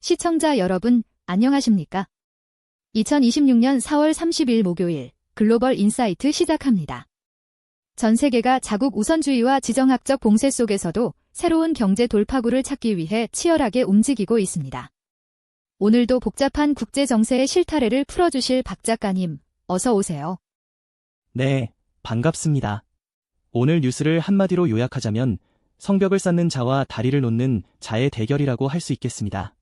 시청자 여러분, 안녕하십니까? 2026년 4월 30일 목요일 글로벌 인사이트 시작합니다. 전 세계가 자국 우선주의와 지정학적 봉쇄 속에서도 새로운 경제 돌파구를 찾기 위해 치열하게 움직이고 있습니다. 오늘도 복잡한 국제 정세의 실타래를 풀어주실 박 작가님, 어서 오세요. 네, 반갑습니다. 오늘 뉴스를 한마디로 요약하자면 성벽을 쌓는 자와 다리를 놓는 자의 대결이라고 할 수 있겠습니다.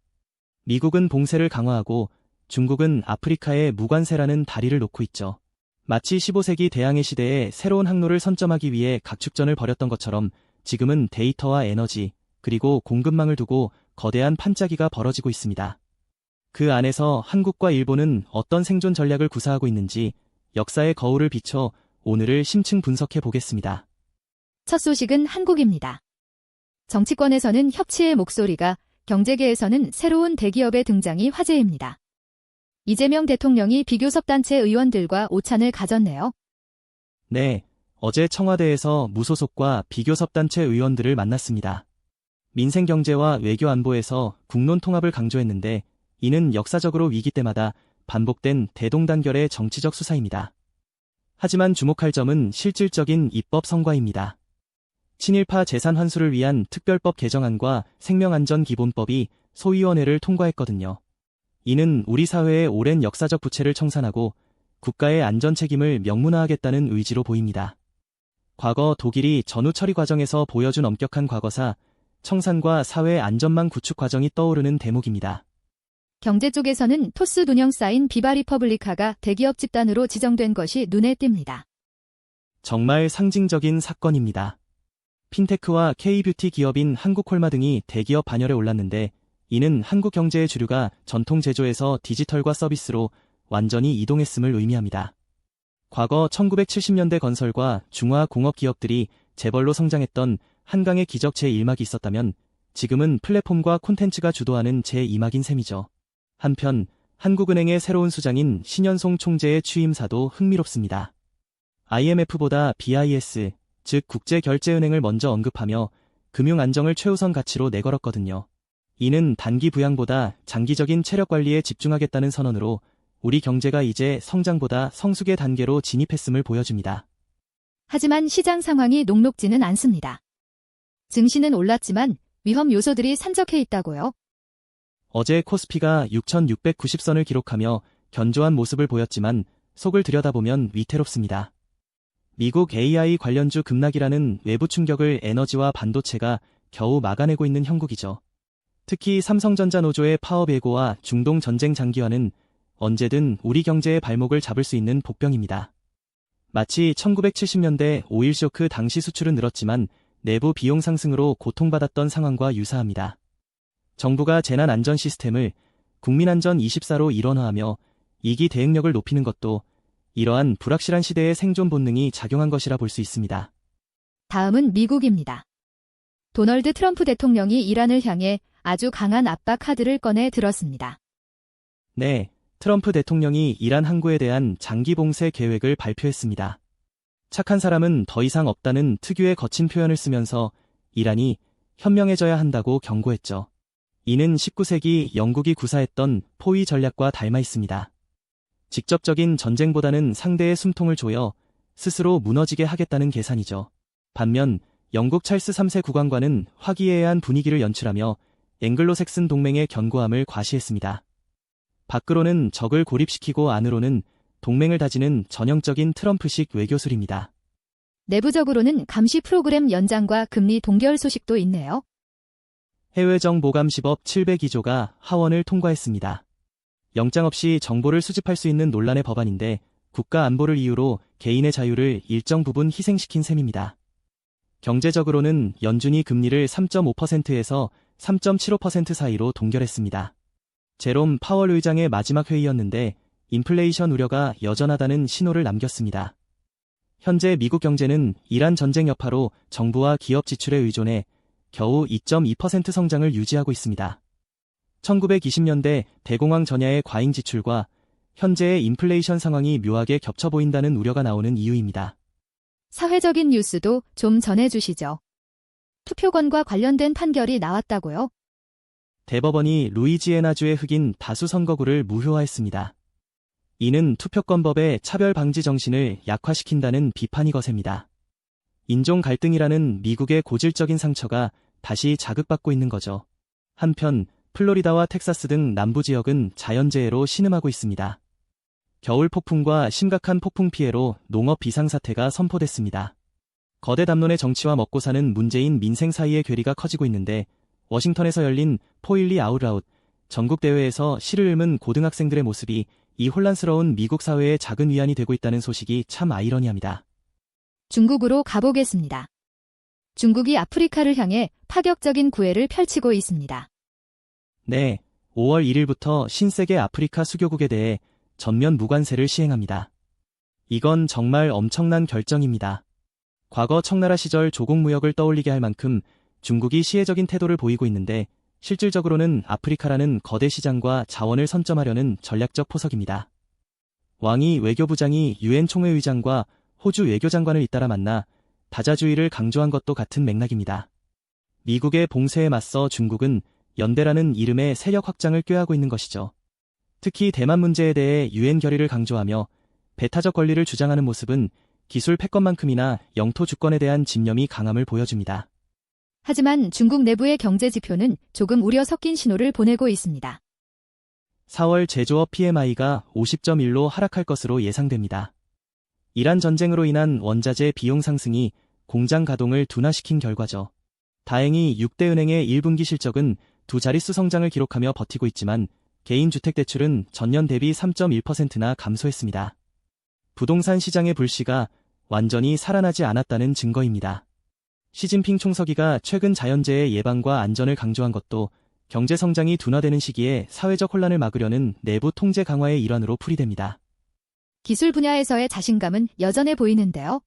미국은 봉쇄를 강화하고 중국은 아프리카에 무관세라는 다리를 놓고 있죠. 마치 15세기 대항해 시대에 새로운 항로를 선점하기 위해 각축전을 벌였던 것처럼 지금은 데이터와 에너지, 그리고 공급망을 두고 거대한 판짜기가 벌어지고 있습니다. 그 안에서 한국과 일본은 어떤 생존 전략을 구사하고 있는지 역사의 거울을 비춰 오늘을 심층 분석해 보겠습니다. 첫 소식은 한국입니다. 정치권에서는 협치의 목소리가, 경제계에서는 새로운 대기업의 등장이 화제입니다. 이재명 대통령이 비교섭단체 의원들과 오찬을 가졌네요. 네, 어제 청와대에서 무소속과 비교섭단체 의원들을 만났습니다. 민생경제와 외교안보에서 국론 통합을 강조했는데 이는 역사적으로 위기 때마다 반복된 대동단결의 정치적 수사입니다. 하지만 주목할 점은 실질적인 입법 성과입니다. 친일파 재산 환수를 위한 특별법 개정안과 생명안전기본법이 소위원회를 통과했거든요. 이는 우리 사회의 오랜 역사적 부채를 청산하고 국가의 안전 책임을 명문화하겠다는 의지로 보입니다. 과거 독일이 전후 처리 과정에서 보여준 엄격한 과거사, 청산과 사회 안전망 구축 과정이 떠오르는 대목입니다. 경제 쪽에서는 토스 둔형 쌓인 비바 리퍼블리카가 대기업 집단으로 지정된 것이 눈에 띕니다. 정말 상징적인 사건입니다. 핀테크와 K뷰티 기업인 한국콜마 등이 대기업 반열에 올랐는데 이는 한국 경제의 주류가 전통 제조에서 디지털과 서비스로 완전히 이동했음을 의미합니다. 과거 1970년대 건설과 중화공업 기업들이 재벌로 성장했던 한강의 기적 제1막이 있었다면 지금은 플랫폼과 콘텐츠가 주도하는 제2막인 셈이죠. 한편 한국은행의 새로운 수장인 신현송 총재의 취임사도 흥미롭습니다. IMF보다 BIS, 즉 국제결제은행을 먼저 언급하며 금융 안정을 최우선 가치로 내걸었거든요. 이는 단기 부양보다 장기적인 체력 관리에 집중하겠다는 선언으로 우리 경제가 이제 성장보다 성숙의 단계로 진입했음을 보여줍니다. 하지만 시장 상황이 녹록지는 않습니다. 증시는 올랐지만 위험 요소들이 산적해 있다고요? 어제 코스피가 6,690선을 기록하며 견조한 모습을 보였지만 속을 들여다보면 위태롭습니다. 미국 AI 관련주 급락이라는 외부 충격을 에너지와 반도체가 겨우 막아내고 있는 형국이죠. 특히 삼성전자 노조의 파업 예고와 중동 전쟁 장기화는 언제든 우리 경제의 발목을 잡을 수 있는 복병입니다. 마치 1970년대 오일 쇼크 당시 수출은 늘었지만 내부 비용 상승으로 고통받았던 상황과 유사합니다. 정부가 재난 안전 시스템을 국민안전 24로 일원화하며 이기 대응력을 높이는 것도 이러한 불확실한 시대의 생존 본능이 작용한 것이라 볼 수 있습니다. 다음은 미국입니다. 도널드 트럼프 대통령이 이란을 향해 아주 강한 압박 카드를 꺼내 들었습니다. 네, 트럼프 대통령이 이란 항구에 대한 장기 봉쇄 계획을 발표했습니다. 착한 사람은 더 이상 없다는 특유의 거친 표현을 쓰면서 이란이 현명해져야 한다고 경고했죠. 이는 19세기 영국이 구사했던 포위 전략과 닮아 있습니다. 직접적인 전쟁보다는 상대의 숨통을 조여 스스로 무너지게 하겠다는 계산이죠. 반면 영국 찰스 3세 국왕과는 화기애애한 분위기를 연출하며 앵글로색슨 동맹의 견고함을 과시했습니다. 밖으로는 적을 고립시키고 안으로는 동맹을 다지는 전형적인 트럼프식 외교술입니다. 내부적으로는 감시 프로그램 연장과 금리 동결 소식도 있네요. 해외 정보감시법 702조가 하원을 통과했습니다. 영장 없이 정보를 수집할 수 있는 논란의 법안인데 국가 안보를 이유로 개인의 자유를 일정 부분 희생시킨 셈입니다. 경제적으로는 연준이 금리를 3.5%에서 3.75% 사이로 동결했습니다. 제롬 파월 의장의 마지막 회의였는데 인플레이션 우려가 여전하다는 신호를 남겼습니다. 현재 미국 경제는 이란 전쟁 여파로 정부와 기업 지출에 의존해 겨우 2.2% 성장을 유지하고 있습니다. 1920년대 대공황 전야의 과잉 지출과 현재의 인플레이션 상황이 묘하게 겹쳐 보인다는 우려가 나오는 이유입니다. 사회적인 뉴스도 좀 전해주시죠. 투표권과 관련된 판결이 나왔다고요? 대법원이 루이지애나주의 흑인 다수 선거구를 무효화했습니다. 이는 투표권법의 차별 방지 정신을 약화시킨다는 비판이 거셉니다. 인종 갈등이라는 미국의 고질적인 상처가 다시 자극받고 있는 거죠. 한편 플로리다와 텍사스 등 남부 지역은 자연재해로 신음하고 있습니다. 겨울 폭풍과 심각한 폭풍 피해로 농업 비상사태가 선포됐습니다. 거대 담론의 정치와 먹고 사는 문재인 민생 사이의 괴리가 커지고 있는데 워싱턴에서 열린 포일리 아웃라웃 전국대회에서 시를 읊은 고등학생들의 모습이 이 혼란스러운 미국 사회의 작은 위안이 되고 있다는 소식이 참 아이러니합니다. 중국으로 가보겠습니다. 중국이 아프리카를 향해 파격적인 구애를 펼치고 있습니다. 네, 5월 1일부터 신세계 아프리카 수교국에 대해 전면 무관세를 시행합니다. 이건 정말 엄청난 결정입니다. 과거 청나라 시절 조공무역을 떠올리게 할 만큼 중국이 시혜적인 태도를 보이고 있는데 실질적으로는 아프리카라는 거대 시장과 자원을 선점하려는 전략적 포석입니다. 왕이 외교부장이 유엔 총회의장과 호주 외교장관을 잇따라 만나 다자주의를 강조한 것도 같은 맥락입니다. 미국의 봉쇄에 맞서 중국은 연대라는 이름의 세력 확장을 꾀하고 있는 것이죠. 특히 대만 문제에 대해 유엔 결의를 강조하며 배타적 권리를 주장하는 모습은 기술 패권만큼이나 영토 주권에 대한 집념이 강함을 보여줍니다. 하지만 중국 내부의 경제 지표는 조금 우려 섞인 신호를 보내고 있습니다. 4월 제조업 PMI가 50.1로 하락할 것으로 예상됩니다. 이란 전쟁으로 인한 원자재 비용 상승이 공장 가동을 둔화시킨 결과죠. 다행히 6대 은행의 1분기 실적은 두 자릿수 성장을 기록하며 버티고 있지만 개인 주택대출은 전년 대비 3.1%나 감소했습니다. 부동산 시장의 불씨가 완전히 살아나지 않았다는 증거입니다. 시진핑 총서기가 최근 자연재해 예방과 안전을 강조한 것도 경제 성장이 둔화되는 시기에 사회적 혼란을 막으려는 내부 통제 강화의 일환으로 풀이됩니다. 기술 분야에서의 자신감은 여전해 보이는데요.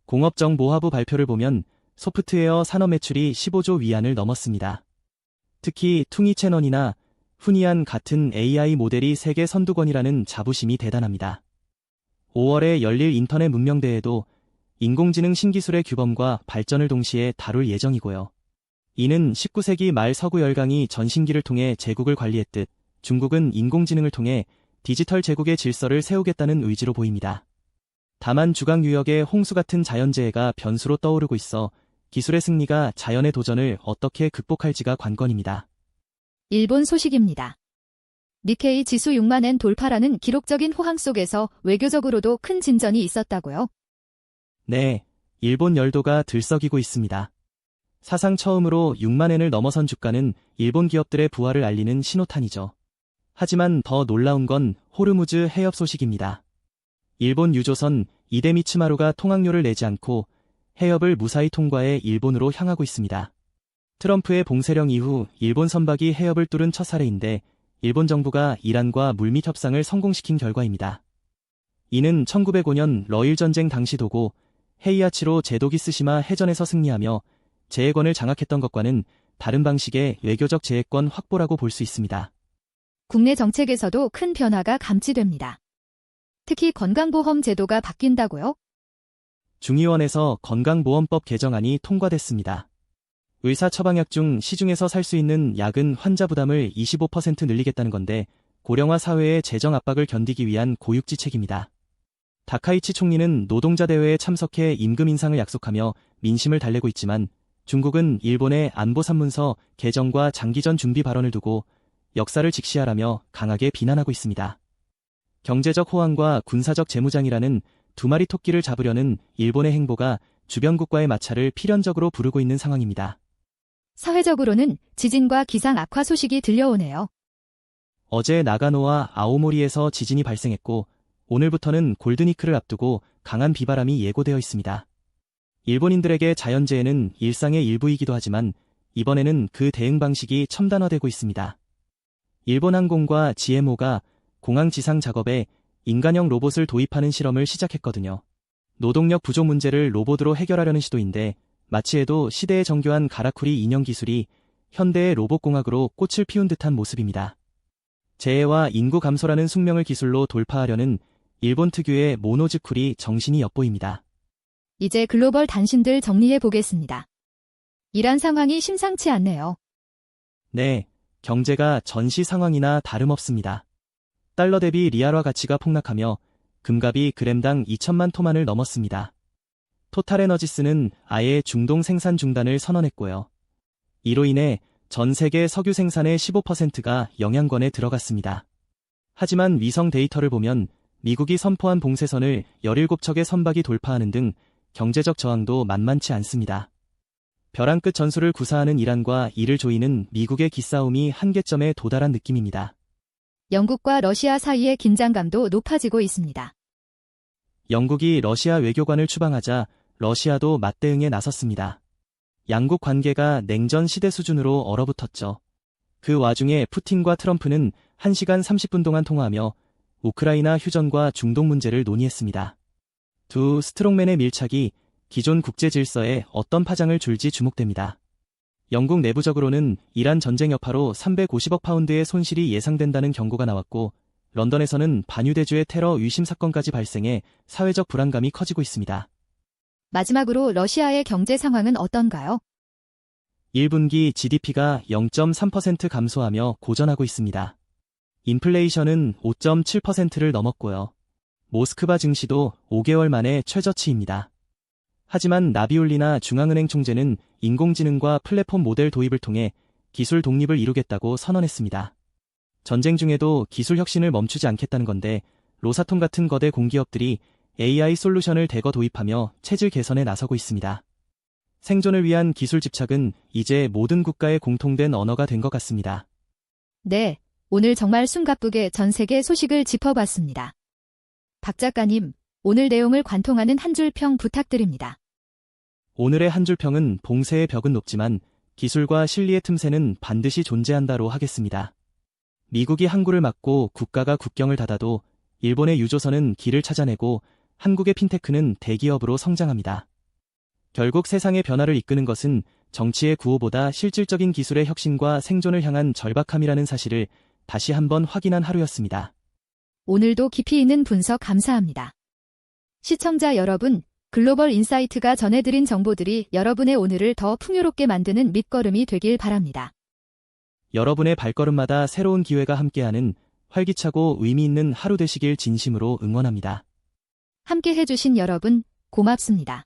공업정보화부 발표를 보면 소프트웨어 산업 매출이 15조 위안을 넘었습니다. 특히 퉁이채넌이나 후니안 같은 AI 모델이 세계 선두권이라는 자부심이 대단합니다. 5월에 열릴 인터넷 문명대회도 인공지능 신기술의 규범과 발전을 동시에 다룰 예정이고요. 이는 19세기 말 서구 열강이 전신기를 통해 제국을 관리했듯 중국은 인공지능을 통해 디지털 제국의 질서를 세우겠다는 의지로 보입니다. 다만 주강 유역의 홍수 같은 자연재해가 변수로 떠오르고 있어 기술의 승리가 자연의 도전을 어떻게 극복할지가 관건입니다. 일본 소식입니다. 니케이 지수 6만엔 돌파라는 기록적인 호황 속에서 외교적으로도 큰 진전이 있었다고요? 네, 일본 열도가 들썩이고 있습니다. 사상 처음으로 6만엔을 넘어선 주가는 일본 기업들의 부활을 알리는 신호탄이죠. 하지만 더 놀라운 건 호르무즈 해협 소식입니다. 일본 유조선 이데미츠마루가 통항료를 내지 않고 해협을 무사히 통과해 일본으로 향하고 있습니다. 트럼프의 봉쇄령 이후 일본 선박이 해협을 뚫은 첫 사례인데 일본 정부가 이란과 물밑 협상을 성공시킨 결과입니다. 이는 1905년 러일 전쟁 당시 도고 헤이아치로 제도기 스시마 해전에서 승리하며 제해권을 장악했던 것과는 다른 방식의 외교적 제해권 확보라고 볼 수 있습니다. 국내 정책에서도 큰 변화가 감지됩니다. 특히 건강보험 제도가 바뀐다고요? 중의원에서 건강보험법 개정안이 통과됐습니다. 의사 처방약 중 시중에서 살 수 있는 약은 환자 부담을 25% 늘리겠다는 건데 고령화 사회의 재정 압박을 견디기 위한 고육지책입니다. 다카이치 총리는 노동자 대회에 참석해 임금 인상을 약속하며 민심을 달래고 있지만 중국은 일본의 안보 산문서 개정과 장기전 준비 발언을 두고 역사를 직시하라며 강하게 비난하고 있습니다. 경제적 호황과 군사적 재무장이라는 두 마리 토끼를 잡으려는 일본의 행보가 주변국과의 마찰을 필연적으로 부르고 있는 상황입니다. 사회적으로는 지진과 기상 악화 소식이 들려오네요. 어제 나가노와 아오모리에서 지진이 발생했고 오늘부터는 골드니크를 앞두고 강한 비바람이 예고되어 있습니다. 일본인들에게 자연재해는 일상의 일부이기도 하지만 이번에는 그 대응 방식이 첨단화되고 있습니다. 일본 항공과 GMO가 공항 지상 작업에 인간형 로봇을 도입하는 실험을 시작했거든요. 노동력 부족 문제를 로봇으로 해결하려는 시도인데 마치에도 시대의 정교한 가라쿠리 인형 기술이 현대의 로봇공학으로 꽃을 피운 듯한 모습입니다. 재해와 인구 감소라는 숙명을 기술로 돌파하려는 일본 특유의 모노즈쿨이 정신이 엿보입니다. 이제 글로벌 단신들 정리해 보겠습니다. 이란 상황이 심상치 않네요. 네, 경제가 전시 상황이나 다름없습니다. 달러 대비 리알화 가치가 폭락하며 금값이 그램당 2천만 토만을 넘었습니다. 토탈에너지스는 아예 중동 생산 중단을 선언했고요. 이로 인해 전 세계 석유 생산의 15%가 영향권에 들어갔습니다. 하지만 위성 데이터를 보면 미국이 선포한 봉쇄선을 17척의 선박이 돌파하는 등 경제적 저항도 만만치 않습니다. 벼랑 끝 전술을 구사하는 이란과 이를 조이는 미국의 기싸움이 한계점에 도달한 느낌입니다. 영국과 러시아 사이의 긴장감도 높아지고 있습니다. 영국이 러시아 외교관을 추방하자 러시아도 맞대응에 나섰습니다. 양국 관계가 냉전 시대 수준으로 얼어붙었죠. 그 와중에 푸틴과 트럼프는 1시간 30분 동안 통화하며 우크라이나 휴전과 중동 문제를 논의했습니다. 두 스트롱맨의 밀착이 기존 국제 질서에 어떤 파장을 줄지 주목됩니다. 영국 내부적으로는 이란 전쟁 여파로 350억 파운드의 손실이 예상된다는 경고가 나왔고, 런던에서는 반유대주의 테러 위심 사건까지 발생해 사회적 불안감이 커지고 있습니다. 마지막으로 러시아의 경제 상황은 어떤가요? 1분기 GDP가 0.3% 감소하며 고전하고 있습니다. 인플레이션은 5.7%를 넘었고요. 모스크바 증시도 5개월 만에 최저치입니다. 하지만 나비울리나 중앙은행 총재는 인공지능과 플랫폼 모델 도입을 통해 기술 독립을 이루겠다고 선언했습니다. 전쟁 중에도 기술 혁신을 멈추지 않겠다는 건데, 로사톰 같은 거대 공기업들이 AI 솔루션을 대거 도입하며 체질 개선에 나서고 있습니다. 생존을 위한 기술 집착은 이제 모든 국가의 공통된 언어가 된 것 같습니다. 네, 오늘 정말 숨가쁘게 전 세계 소식을 짚어봤습니다. 박 작가님, 오늘 내용을 관통하는 한 줄 평 부탁드립니다. 오늘의 한 줄 평은 봉쇄의 벽은 높지만 기술과 실리의 틈새는 반드시 존재한다로 하겠습니다. 미국이 항구를 막고 국가가 국경을 닫아도 일본의 유조선은 길을 찾아내고 한국의 핀테크는 대기업으로 성장합니다. 결국 세상의 변화를 이끄는 것은 정치의 구호보다 실질적인 기술의 혁신과 생존을 향한 절박함이라는 사실을 다시 한번 확인한 하루였습니다. 오늘도 깊이 있는 분석 감사합니다. 시청자 여러분, 글로벌 인사이트가 전해드린 정보들이 여러분의 오늘을 더 풍요롭게 만드는 밑거름이 되길 바랍니다. 여러분의 발걸음마다 새로운 기회가 함께하는 활기차고 의미 있는 하루 되시길 진심으로 응원합니다. 함께 해주신 여러분, 고맙습니다.